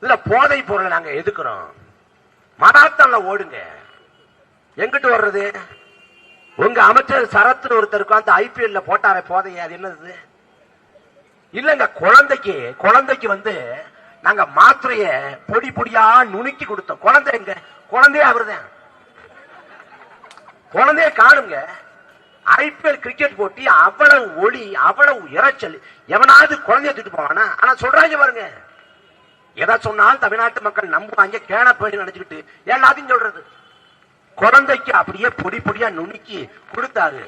இதுல போதை பொருளை நாங்க எதுக்குறோம். மராத்தான்ல ஓடுங்க. எங்கிட்டு வர்றது? உங்க அமைச்சர் சரத்து ஒருத்தருக்கு அந்த ஐபிஎல்ல போட்டார போதைய, அது என்னது? இல்லங்க, குழந்தைக்கு வந்து நாங்க மாத்திரைய பொடி பொடியா நுணுக்கி கொடுத்தோம். குழந்தை எங்க? குழந்தைய அவருதான். குழந்தைய காணுங்க. ஐபிஎல் கிரிக்கெட் போட்டி அவ்வளவு ஒளி, அவ்வளவு இறைச்சல், எவனாவது குழந்தைய தூக்கிட்டு போவானா? ஆனா சொல்றாங்க பாருங்க, எதை சொன்னாலும் தமிழ்நாட்டு மக்கள் நம்புவாங்க, கேன போய் நினைச்சுக்கிட்டு எல்லாத்தையும் சொல்றது. குழந்தைக்கு அப்படியே பொடி பொடியா நுணுக்கி கொடுத்தாரு.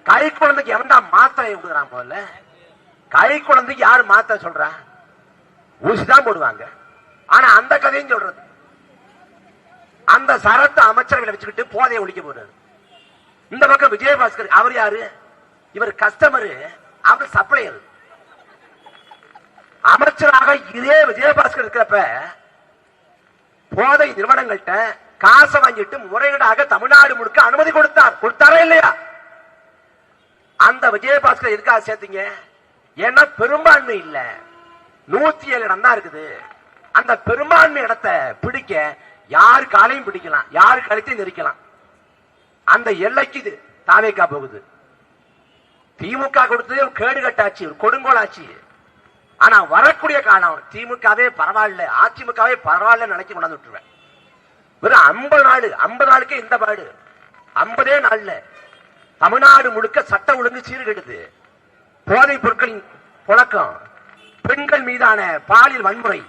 கை குழந்தைக்கு எவன்டா மாத்திரை கொடுக்குறான்? போல கை குழந்தைக்கு யாரு மாத்திரை சொல்றா? ஊசிதான் போடுவாங்க. ஆனா அந்த கதையும் சொல்றது. அந்த சரத்து அமைச்சர்களை வச்சுக்கிட்டு போதையை ஒழிக்க போறாரு. இந்த பக்கம் விஜயபாஸ்கர், அவர் யாரு? இவர் கஸ்டமரு, அவர் சப்ளையர். அமைச்சராக இதே விஜயபாஸ்கர் இருக்கிறப்ப போதை நிறுவனங்கள்ட்ட காசை வாங்கிட்டு முறைகேடாக தமிழ்நாடு முழுக்க அனுமதி கொடுத்தாரா இல்லையா? அந்த விஜயபாஸ்கர் எதுக்காக சேர்த்தீங்க? ஏன்னா பெரும்பான்மை இல்ல, 107 இடம் தான் இருக்குது. அந்த பெரும்பான்மை இடத்தை பிடிக்க யாரு காலையும் பிடிக்கலாம், யாரு கழுத்தையும் நெரிக்கலாம். அந்த எல்லைக்கு இது தாவேக்கா போகுது. திமுக கொடுத்தது கேடுகட்டாச்சு, கொடுங்கோலாச்சு. ஆனா வரக்கூடிய காலம் திமுகவே பரவாயில்ல, அதிமுகவே பரவாயில்ல நினைச்சு கொண்டாந்து விட்டுருவேன். வெறும் 50 நாளுக்கே இந்த பாடு. 50 நாள்ல தமிழ்நாடு முழுக்க சட்ட ஒழுங்கு சீர்கெடுது. போதைப் பொருட்களின் புழக்கம், பெண்கள் மீதான பாலியல் வன்முறை,